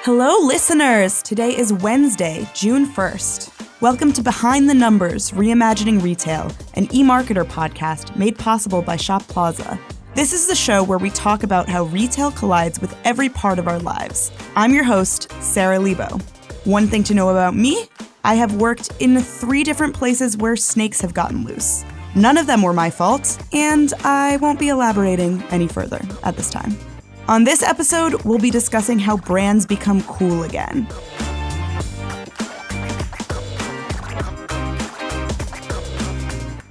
Hello, listeners! Today is Wednesday, June 1st. Welcome to Behind the Numbers, Reimagining Retail, an eMarketer podcast made possible by Shop Plaza. This is the show where we talk about how retail collides with every part of our lives. I'm your host, Sara Lebow. One thing to know about me, I have worked in 3 different places where snakes have gotten loose. None of them were my fault, and I won't be elaborating any further at this time. On this episode, we'll be discussing how brands become cool again.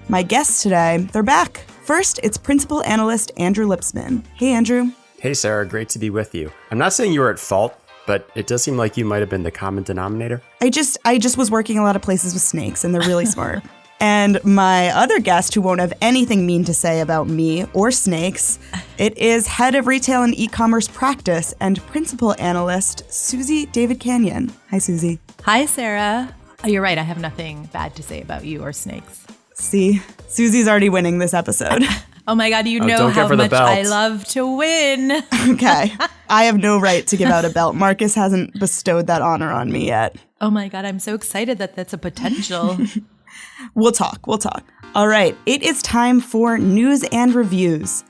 My guests today, they're back. First, it's Principal Analyst Andrew Lipsman. Hey, Andrew. Hey, Sarah. Great to be with you. I'm not saying you were at fault, but it does seem like you might have been the common denominator. I just was working a lot of places with snakes, and they're really smart. And my other guest, who won't have anything mean to say about me or snakes, it is Head of Retail and E-commerce Practice and Principal Analyst, Suzy Davidkhanian. Hi, Suzy. Hi, Sarah. You're right. I have nothing bad to say about you or snakes. See, Suzy's already winning this episode. Oh my God, you know how much I love to win. Okay. I have no right to give out a belt. Marcus hasn't bestowed that honor on me yet. Oh my God, I'm so excited that that's a potential. We'll talk. All right, it is time for news and reviews,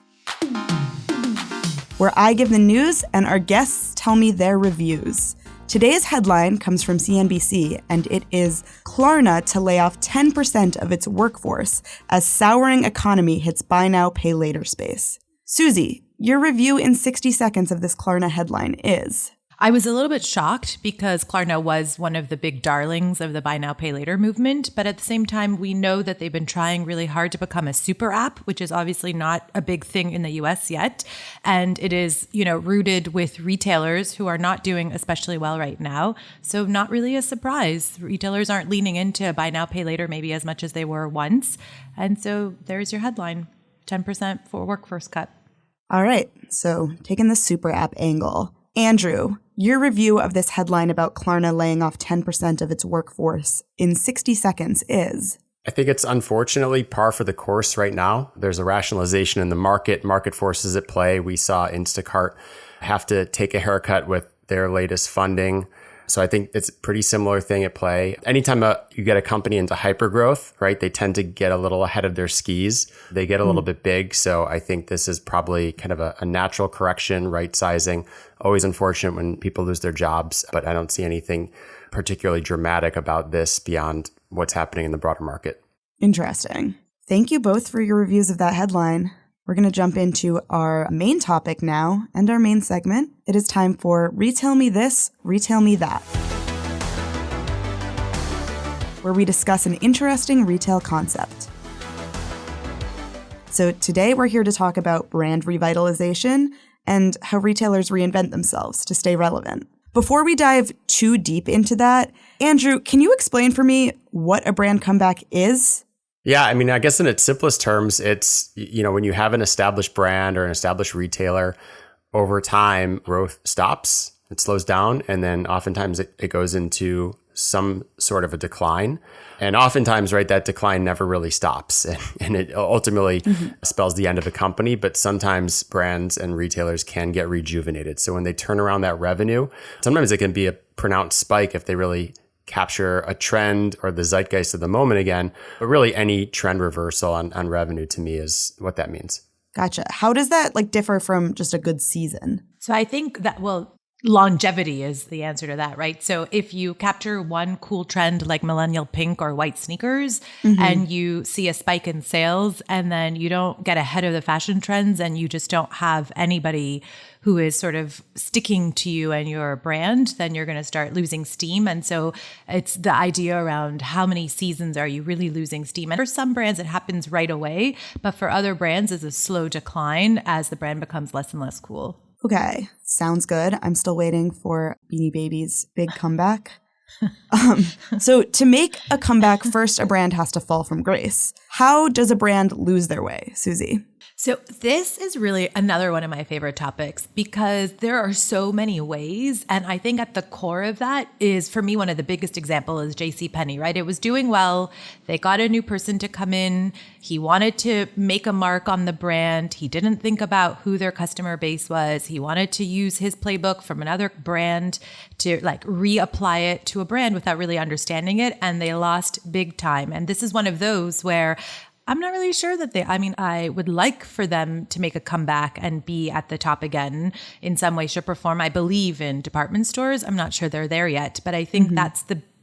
where I give the news and our guests tell me their reviews. Today's headline comes from CNBC, and it is Klarna to lay off 10% of its workforce as souring economy hits buy now, pay later space. Suzy, your review in 60 seconds of this Klarna headline is... I was a little bit shocked because Klarna was one of the big darlings of the buy now, pay later movement. But at the same time, we know that they've been trying really hard to become a super app, which is obviously not a big thing in the US yet. And it is, rooted with retailers who are not doing especially well right now. So not really a surprise. Retailers aren't leaning into buy now, pay later maybe as much as they were once. And so there's your headline, 10% for workforce cut. All right. So taking the super app angle. Andrew, your review of this headline about Klarna laying off 10% of its workforce in 60 seconds is... I think it's unfortunately par for the course right now. There's a rationalization in the market forces at play. We saw Instacart have to take a haircut with their latest funding. So I think it's a pretty similar thing at play. Anytime you get a company into hypergrowth, right, they tend to get a little ahead of their skis. They get a little bit big. So I think this is probably kind of a natural correction, right sizing. Always unfortunate when people lose their jobs, but I don't see anything particularly dramatic about this beyond what's happening in the broader market. Interesting. Thank you both for your reviews of that headline. We're going to jump into our main topic now and our main segment. It is time for Retail Me This, Retail Me That, where we discuss an interesting retail concept. So today we're here to talk about brand revitalization and how retailers reinvent themselves to stay relevant. Before we dive too deep into that, Andrew, can you explain for me what a brand comeback is? Yeah, I mean, I guess in its simplest terms, it's, when you have an established brand or an established retailer, over time, growth stops, it slows down, and then oftentimes it goes into some sort of a decline. And oftentimes, right, that decline never really stops. And it ultimately spells the end of a company. But sometimes brands and retailers can get rejuvenated. So when they turn around that revenue, sometimes it can be a pronounced spike if they really capture a trend or the zeitgeist of the moment again. But really any trend reversal on revenue to me is what that means. Gotcha. How does that differ from just a good season? So I think that, longevity is the answer to that, right? So if you capture one cool trend like millennial pink or white sneakers and you see a spike in sales and then you don't get ahead of the fashion trends and you just don't have anybody who is sort of sticking to you and your brand, then you're going to start losing steam. And so it's the idea around how many seasons are you really losing steam? And for some brands, it happens right away. But for other brands, it's a slow decline as the brand becomes less and less cool. Okay, sounds good. I'm still waiting for Beanie Babies' big comeback. So to make a comeback, first a brand has to fall from grace. How does a brand lose their way, Suzy? So this is really another one of my favorite topics because there are so many ways. And I think at the core of that is, for me, one of the biggest example is JCPenney, right? It was doing well. They got a new person to come in. He wanted to make a mark on the brand. He didn't think about who their customer base was. He wanted to use his playbook from another brand to like reapply it to a brand without really understanding it. And they lost big time. And this is one of those where I'm not really sure that I would like for them to make a comeback and be at the top again in some way, shape, or form. I believe in department stores. I'm not sure they're there yet, but I think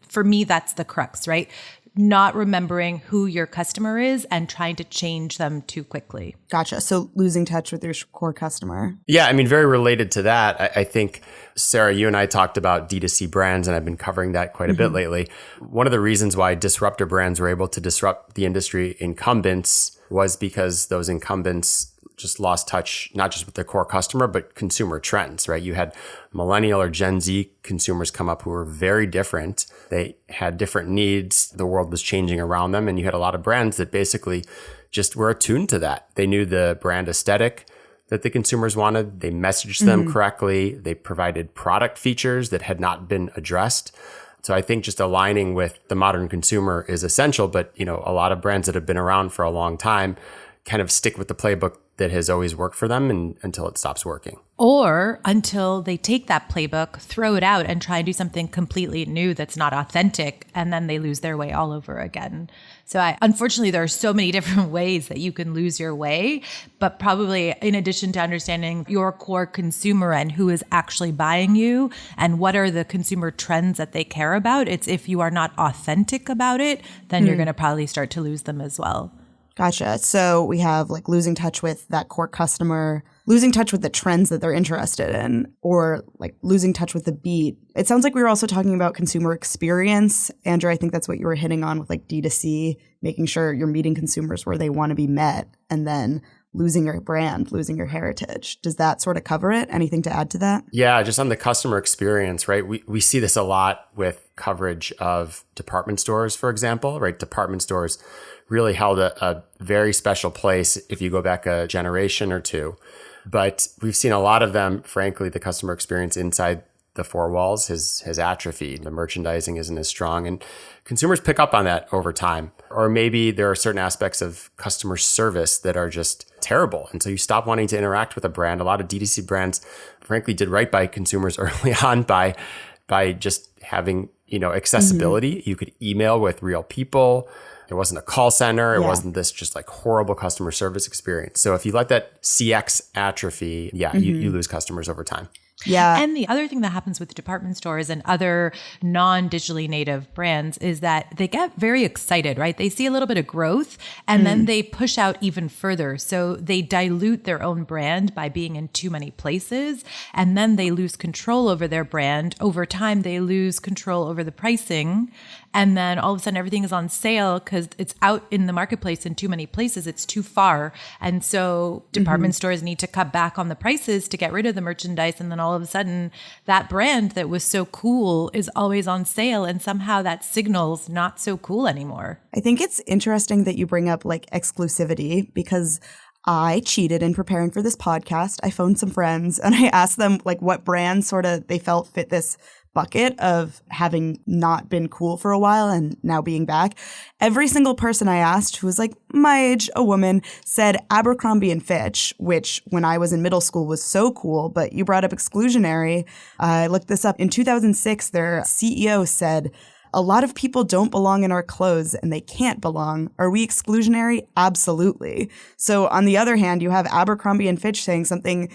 for me, that's the crux, right? Not remembering who your customer is and trying to change them too quickly. Gotcha. So losing touch with your core customer. Yeah, I mean, very related to that. I think, Sarah, you and I talked about D2C brands, and I've been covering that quite a bit lately. One of the reasons why disruptor brands were able to disrupt the industry incumbents was because those incumbents just lost touch, not just with their core customer, but consumer trends, right? You had millennial or Gen Z consumers come up who were very different. They had different needs. The world was changing around them. And you had a lot of brands that basically just were attuned to that. They knew the brand aesthetic that the consumers wanted. They messaged them correctly. They provided product features that had not been addressed. So I think just aligning with the modern consumer is essential. But, you know, a lot of brands that have been around for a long time kind of stick with the playbook that has always worked for them until it stops working. Or until they take that playbook, throw it out, and try and do something completely new that's not authentic, and then they lose their way all over again. So unfortunately, there are so many different ways that you can lose your way, but probably in addition to understanding your core consumer and who is actually buying you and what are the consumer trends that they care about, it's if you are not authentic about it, then you're going to probably start to lose them as well. Gotcha. So we have like losing touch with that core customer, losing touch with the trends that they're interested in, or like losing touch with the beat. It sounds like we were also talking about consumer experience. Andrew, I think that's what you were hitting on with like D2C, making sure you're meeting consumers where they want to be met, and then losing your brand, losing your heritage. Does that sort of cover it? Anything to add to that? Yeah, just on the customer experience, right? We see this a lot with coverage of department stores, for example, right? Department stores really held a very special place if you go back a generation or two. But we've seen a lot of them, frankly, the customer experience inside the four walls has atrophied. The merchandising isn't as strong, and consumers pick up on that over time. Or maybe there are certain aspects of customer service that are just terrible. And so you stop wanting to interact with a brand. A lot of D2C brands, frankly, did right by consumers early on by just having, accessibility. You could email with real people. It wasn't a call center. It wasn't this just like horrible customer service experience. So if you let that CX atrophy, you lose customers over time. Yeah. And the other thing that happens with department stores and other non-digitally native brands is that they get very excited, right? They see a little bit of growth and then they push out even further. So they dilute their own brand by being in too many places, and then they lose control over their brand. Over time, they lose control over the pricing. And then all of a sudden everything is on sale because it's out in the marketplace in too many places. It's too far. And so department stores need to cut back on the prices to get rid of the merchandise. And then all of a sudden that brand that was so cool is always on sale. And somehow that signals not so cool anymore. I think it's interesting that you bring up like exclusivity, because I cheated in preparing for this podcast. I phoned some friends and I asked them like what brands sort of they felt fit this bucket of having not been cool for a while and now being back. Every single person I asked who was like my age, a woman, said Abercrombie & Fitch, which when I was in middle school was so cool. But you brought up exclusionary. I looked this up. In 2006, their CEO said, "A lot of people don't belong in our clothes and they can't belong. Are we exclusionary? Absolutely." So on the other hand, you have Abercrombie & Fitch saying something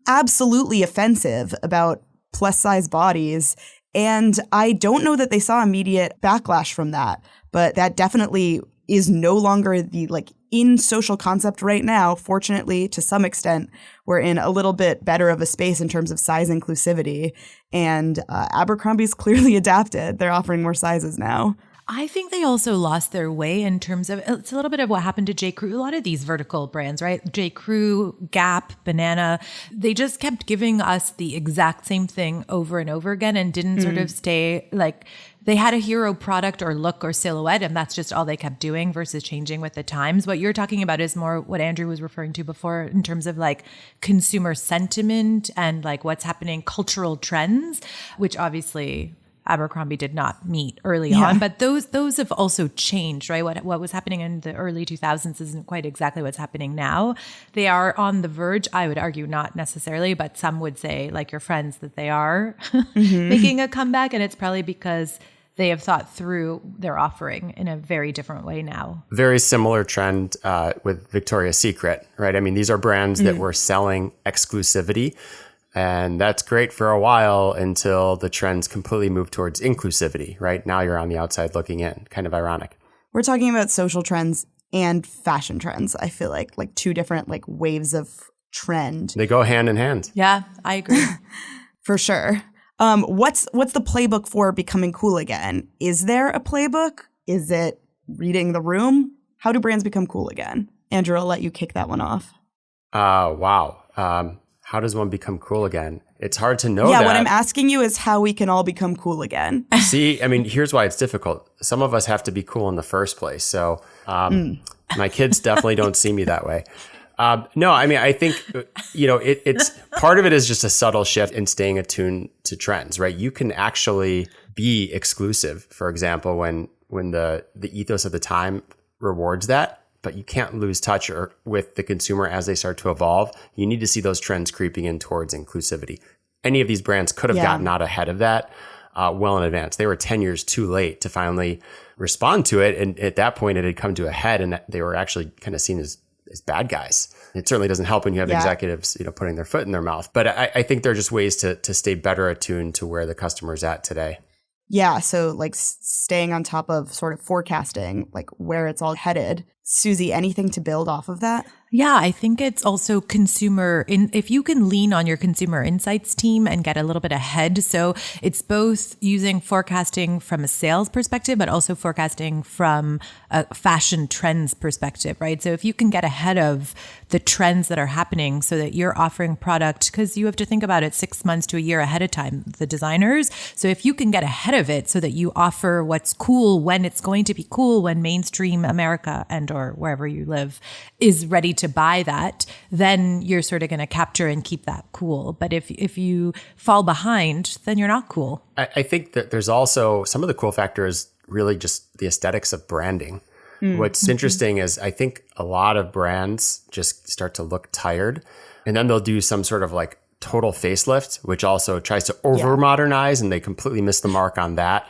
absolutely offensive about plus size bodies. And I don't know that they saw immediate backlash from that, but that definitely is no longer the like in social concept right now. Fortunately, to some extent, we're in a little bit better of a space in terms of size inclusivity. And Abercrombie's clearly adapted. They're offering more sizes now. I think they also lost their way in terms of, it's a little bit of what happened to J. Crew. A lot of these vertical brands, right? J. Crew, Gap, Banana, they just kept giving us the exact same thing over and over again and didn't sort of stay like they had a hero product or look or silhouette, and that's just all they kept doing versus changing with the times. What you're talking about is more what Andrew was referring to before in terms of like consumer sentiment and like what's happening, cultural trends, which obviously Abercrombie did not meet early on, but those have also changed, right? What was happening in the early 2000s isn't quite exactly what's happening now. They are on the verge, I would argue, not necessarily, but some would say, like your friends, that they are making a comeback, and it's probably because they have thought through their offering in a very different way now. Very similar trend with Victoria's Secret, right? I mean, these are brands that were selling exclusivity. And that's great for a while until the trends completely move towards inclusivity, right? Now you're on the outside looking in. Kind of ironic. We're talking about social trends and fashion trends. I feel like two different like waves of trend. They go hand in hand. Yeah, I agree. For sure. What's the playbook for becoming cool again? Is there a playbook? Is it reading the room? How do brands become cool again? Andrew, I'll let you kick that one off. Wow. How does one become cool again? It's hard to know that. Yeah, what I'm asking you is how we can all become cool again. See, I mean, here's why it's difficult. Some of us have to be cool in the first place. So my kids definitely don't see me that way. No, I mean, I think, it's part of it is just a subtle shift in staying attuned to trends, right? You can actually be exclusive, for example, when the ethos of the time rewards that. But you can't lose touch with the consumer as they start to evolve. You need to see those trends creeping in towards inclusivity. Any of these brands could have gotten out ahead of that well in advance. They were 10 years too late to finally respond to it. And at that point, it had come to a head and they were actually kind of seen as bad guys. It certainly doesn't help when you have executives, putting their foot in their mouth. But I think there are just ways to stay better attuned to where the customer's at today. Yeah, so like staying on top of sort of forecasting, like where it's all headed. Suzy, anything to build off of that? Yeah, I think it's also if you can lean on your consumer insights team and get a little bit ahead. So it's both using forecasting from a sales perspective, but also forecasting from a fashion trends perspective, right? So if you can get ahead of the trends that are happening so that you're offering product, because you have to think about it 6 months to a year ahead of time, the designers. So if you can get ahead of it so that you offer what's cool when it's going to be cool, when mainstream America and or wherever you live is ready to buy that, then you're sort of going to capture and keep that cool. But if you fall behind, then you're not cool. I think that there's also some of the cool factors really just the aesthetics of branding. What's interesting is I think a lot of brands just start to look tired and then they'll do some sort of like total facelift, which also tries to over modernize and they completely miss the mark on that.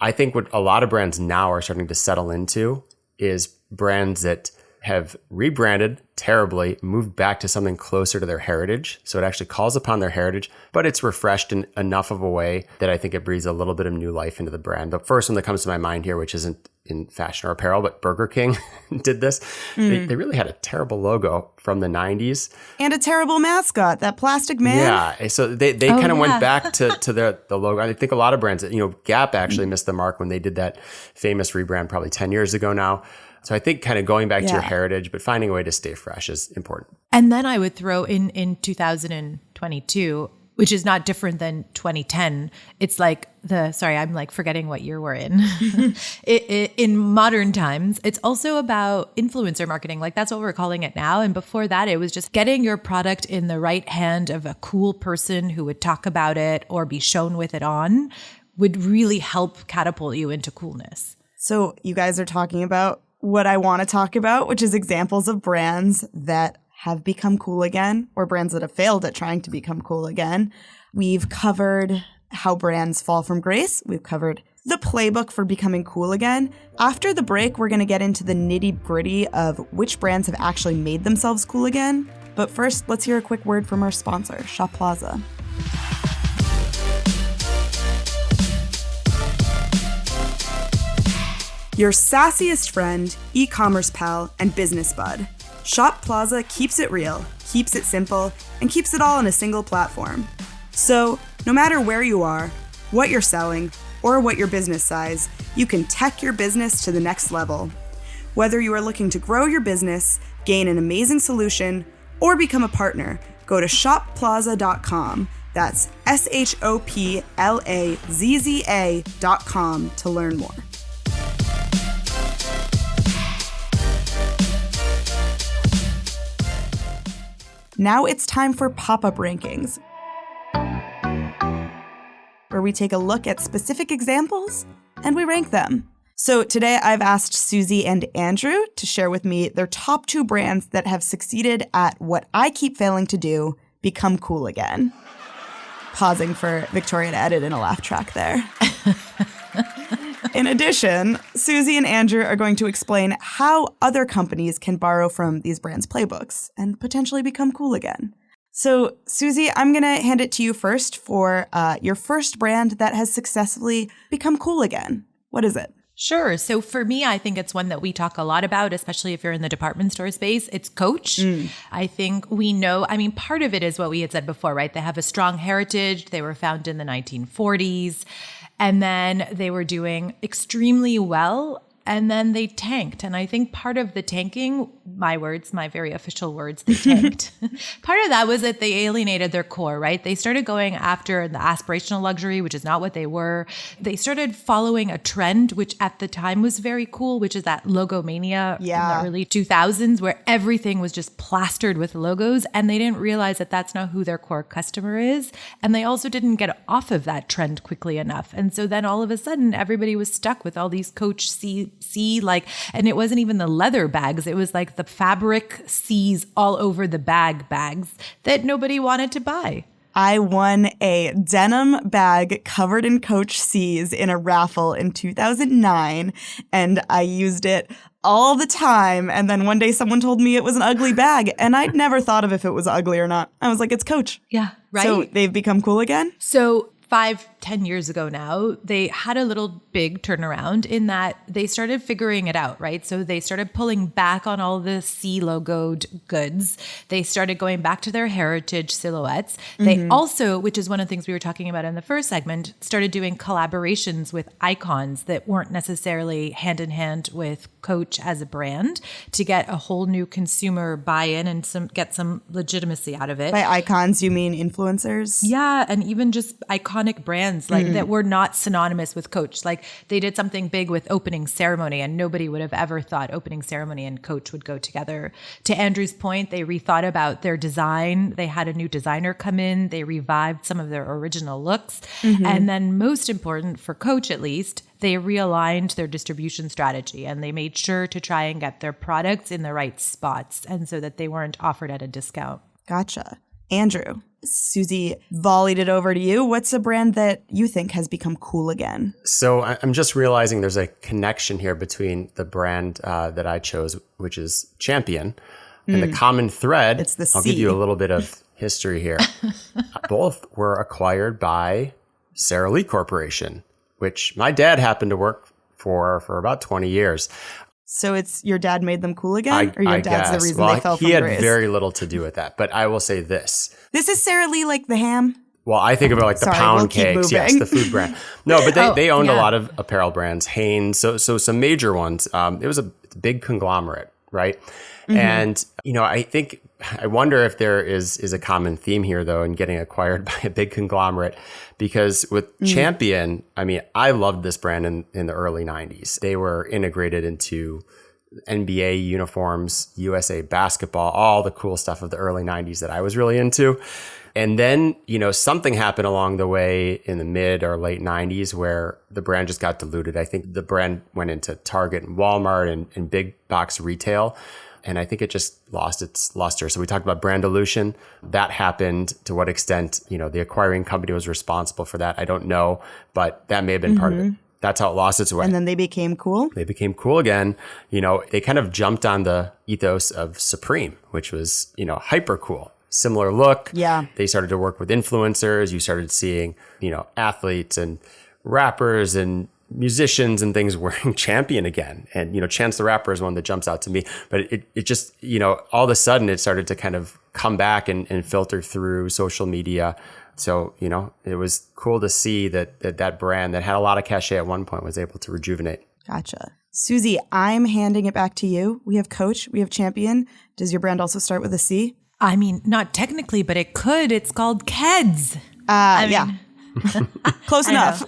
I think what a lot of brands now are starting to settle into is brands that have rebranded terribly, moved back to something closer to their heritage. So it actually calls upon their heritage, but it's refreshed in enough of a way that I think it breathes a little bit of new life into the brand. The first one that comes to my mind here, which isn't in fashion or apparel, but Burger King did this. They really had a terrible logo from the 90s. And a terrible mascot, that plastic man. Yeah, so they kind of went back to the logo. I think a lot of brands, Gap actually missed the mark when they did that famous rebrand probably 10 years ago now. So I think kind of going back to your heritage, but finding a way to stay fresh is important. And then I would throw in 2022, which is not different than 2010. It's like I'm like forgetting what year we're in. In modern times, it's also about influencer marketing. Like that's what we're calling it now. And before that, it was just getting your product in the right hand of a cool person who would talk about it or be shown with it on would really help catapult you into coolness. So you guys are talking about what I want to talk about, which is examples of brands that have become cool again or brands that have failed at trying to become cool again. We've covered how brands fall from grace. We've covered the playbook for becoming cool again. After the break, we're going to get into the nitty-gritty of which brands have actually made themselves cool again. But first, let's hear a quick word from our sponsor, Shop Plaza. Your sassiest friend, e-commerce pal, and business bud. Shop Plaza keeps it real, keeps it simple, and keeps it all on a single platform. So, no matter where you are, what you're selling, or what your business size, you can tech your business to the next level. Whether you are looking to grow your business, gain an amazing solution, or become a partner, go to shopplaza.com That's SHOPLAZZA.com to learn more. Now it's time for PopUp Rankings, where we take a look at specific examples and we rank them. So today I've asked Suzy and Andrew to share with me their top 2 brands that have succeeded at what I keep failing to do, become cool again. Pausing for Victoria to edit in a laugh track there. In addition, Suzy and Andrew are going to explain how other companies can borrow from these brands' playbooks and potentially become cool again. So, Suzy, I'm going to hand it to you first for your first brand that has successfully become cool again. What is it? Sure. So for me, I think it's one that we talk a lot about, especially if you're in the department store space. It's Coach. I think we know, part of it is what we had said before, right? They have a strong heritage. They were founded in the 1940s, and then they were doing extremely well. And then they tanked. And I think part of the tanking, my words, my very official words, they tanked. Part of that was that they alienated their core, right? They started going after the aspirational luxury, which is not what they were. They started following a trend, which at the time was very cool, which is that logomania in the early 2000s, where everything was just plastered with logos. And they didn't realize that that's not who their core customer is. And they also didn't get off of that trend quickly enough. And so then all of a sudden, everybody was stuck with all these Coach and it wasn't even the leather bags. It was like the fabric C's all over the bags that nobody wanted to buy. I won a denim bag covered in Coach C's in a raffle in 2009, and I used it all the time. And then one day someone told me it was an ugly bag, and I'd never thought of if it was ugly or not. I was like, it's Coach. Yeah, right. So they've become cool again? So 5-10 years ago now, they had a little big turnaround in that they started figuring it out, right? So they started pulling back on all the C logoed goods. They started going back to their heritage silhouettes. They also, which is one of the things we were talking about in the first segment, started doing collaborations with icons that weren't necessarily hand in hand with Coach as a brand to get a whole new consumer buy-in and get some legitimacy out of it. By icons, you mean influencers? Yeah, and even just iconic brands that were not synonymous with Coach. Like they did something big with Opening Ceremony, and nobody would have ever thought Opening Ceremony and Coach would go together. To Andrew's point, they rethought about their design. They had a new designer come in. They revived some of their original looks. And then most important for Coach, at least, they realigned their distribution strategy and they made sure to try and get their products in the right spots and so that they weren't offered at a discount. Gotcha. Andrew, Suzy volleyed it over to you. What's a brand that you think has become cool again? So I'm just realizing there's a connection here between the brand that I chose, which is Champion, and the common thread. It's the C. I'll give you a little bit of history here. Both were acquired by Sara Lee Corporation, which my dad happened to work for about 20 years. So it's your dad made them cool again? Or your dad's guess. the reason they fell from grace? He had very little to do with that. But I will say this. This is Sara Lee like the ham? Well, I think of it like the pound cakes. Yes, the food brand. No, but they owned a lot of apparel brands, Hanes, so some major ones. It was a big conglomerate, right? And, I wonder if there is a common theme here, though, in getting acquired by a big conglomerate. Because with Champion, I loved this brand in the early 90s. They were integrated into NBA uniforms, USA basketball, all the cool stuff of the early 90s that I was really into. And then, something happened along the way in the mid or late 90s where the brand just got diluted. I think the brand went into Target and Walmart and big box retail. And I think it just lost its luster. So we talked about brand dilution. That happened. To what extent, the acquiring company was responsible for that, I don't know. But that may have been part of it. That's how it lost its way. And then they became cool? They became cool again. They kind of jumped on the ethos of Supreme, which was, hyper cool. Similar look. Yeah. They started to work with influencers. You started seeing, athletes and rappers and musicians and things wearing Champion again. And, Chance the Rapper is one that jumps out to me. But it just, all of a sudden it started to kind of come back and filter through social media. So, it was cool to see that brand that had a lot of cachet at one point was able to rejuvenate. Gotcha. Suzy, I'm handing it back to you. We have Coach, we have Champion. Does your brand also start with a C? Not technically, but it could. It's called Keds. Yeah. Close enough.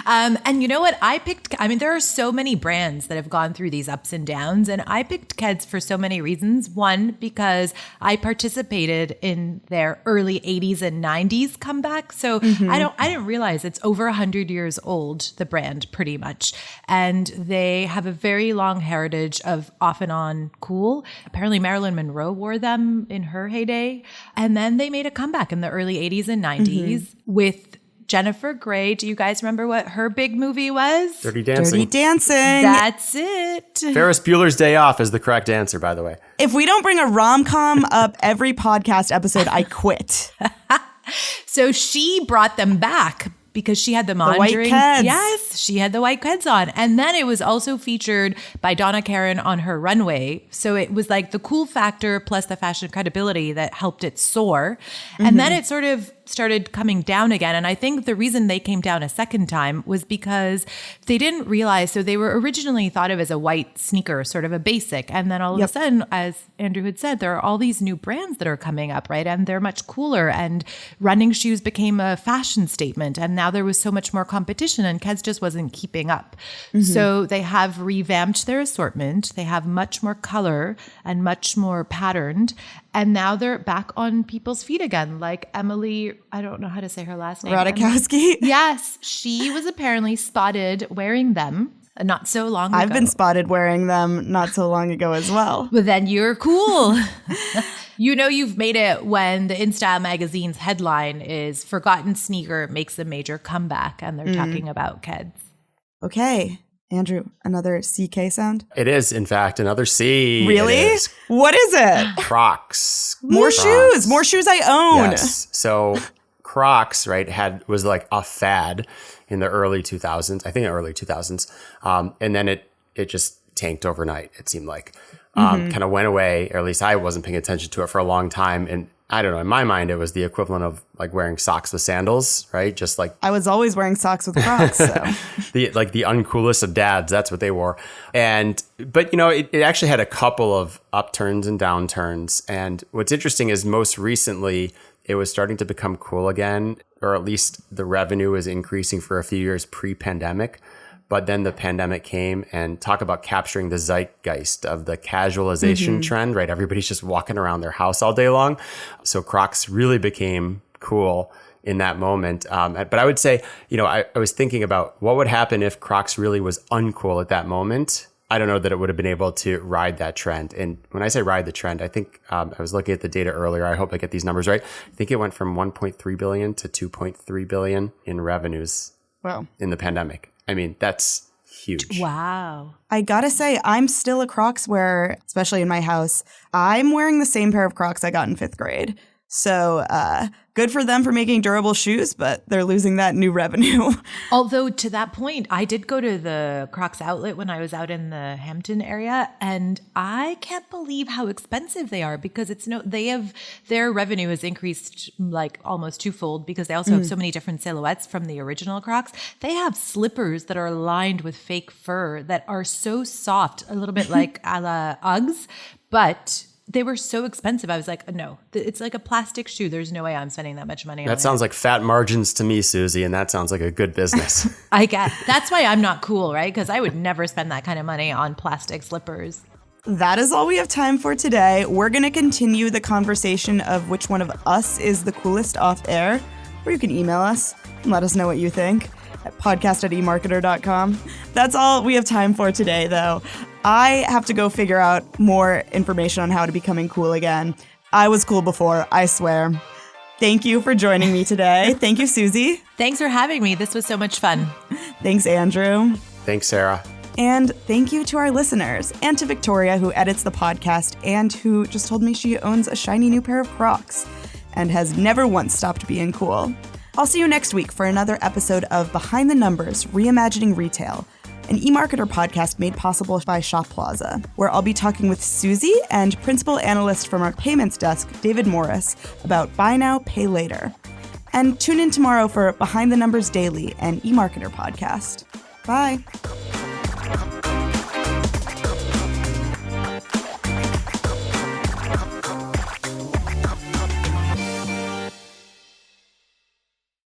And you know what? There are so many brands that have gone through these ups and downs, and I picked Keds for so many reasons. One, because I participated in their early 80s and 90s comeback. So I didn't realize it's over 100 years old, the brand, pretty much. And they have a very long heritage of off and on cool. Apparently Marilyn Monroe wore them in her heyday. And then they made a comeback in the early 80s and 90s with Jennifer Grey. Do you guys remember what her big movie was? Dirty Dancing. Dirty Dancing. That's it. Ferris Bueller's Day Off is the correct answer, by the way. If we don't bring a rom-com up every podcast episode, I quit. So she brought them back because she had them on white during. Keds. Yes, she had the white Keds on. And then it was also featured by Donna Karan on her runway. So it was like the cool factor plus the fashion credibility that helped it soar. And then it sort of started coming down again. And I think the reason they came down a second time was because they didn't realize, so they were originally thought of as a white sneaker, sort of a basic. And then all of a sudden, as Andrew had said, there are all these new brands that are coming up, right? And they're much cooler, and running shoes became a fashion statement. And now there was so much more competition, and Keds just wasn't keeping up. So they have revamped their assortment. They have much more color and much more patterned. And now they're back on people's feet again, like Emily, I don't know how to say her last name. Ratajkowski. Yes, she was apparently spotted wearing them not so long ago. I've been spotted wearing them not so long ago as well. But then you're cool. You know you've made it when the InStyle magazine's headline is "Forgotten Sneaker Makes a Major Comeback," and they're talking about Keds. Okay. Andrew, another CK sound? It is, in fact, another C. Really? What is it? Crocs. More shoes. More shoes I own. Yes. So Crocs, right, was like a fad in the early 2000s. I think early 2000s. And then it just tanked overnight, it seemed like. Kind of went away, or at least I wasn't paying attention to it for a long time. And I don't know, in my mind, it was the equivalent of like wearing socks with sandals, right? Just like I was always wearing socks with Crocs. So. the uncoolest of dads, that's what they wore. But you know, it actually had a couple of upturns and downturns. And what's interesting is most recently, it was starting to become cool again, or at least the revenue was increasing for a few years pre-pandemic. But then the pandemic came, and talk about capturing the zeitgeist of the casualization trend, right? Everybody's just walking around their house all day long. So Crocs really became cool in that moment. But I would say, you know, I was thinking about what would happen if Crocs really was uncool at that moment. I don't know that it would have been able to ride that trend. And when I say ride the trend, I think I was looking at the data earlier. I hope I get these numbers right. I think it went from 1.3 billion to 2.3 billion in revenues in the pandemic. I mean, that's huge. Wow. I gotta say, I'm still a Crocs wearer, especially in my house. I'm wearing the same pair of Crocs I got in 5th grade. So good for them for making durable shoes, but they're losing that new revenue. Although to that point, I did go to the Crocs outlet when I was out in the Hampton area, and I can't believe how expensive they are because their revenue has increased like almost twofold because they also have so many different silhouettes from the original Crocs. They have slippers that are lined with fake fur that are so soft, a little bit like a la Uggs, but they were so expensive. I was like, no, it's like a plastic shoe. There's no way I'm spending that much money on it. That sounds like fat margins to me, Suzy, and that sounds like a good business. I get. That's why I'm not cool, right? Because I would never spend that kind of money on plastic slippers. That is all we have time for today. We're going to continue the conversation of which one of us is the coolest off air, or you can email us and let us know what you think at podcast@emarketer.com. That's all we have time for today, though. I have to go figure out more information on how to becoming cool again. I was cool before, I swear. Thank you for joining me today. Thank you, Suzy. Thanks for having me. This was so much fun. Thanks, Andrew. Thanks, Sarah. And thank you to our listeners and to Victoria, who edits the podcast and who just told me she owns a shiny new pair of Crocs and has never once stopped being cool. I'll see you next week for another episode of Behind the Numbers, Reimagining Retail, an eMarketer podcast made possible by Shop Plaza, where I'll be talking with Suzy and principal analyst from our payments desk, David Morris, about buy now, pay later. And tune in tomorrow for Behind the Numbers Daily, an eMarketer podcast. Bye.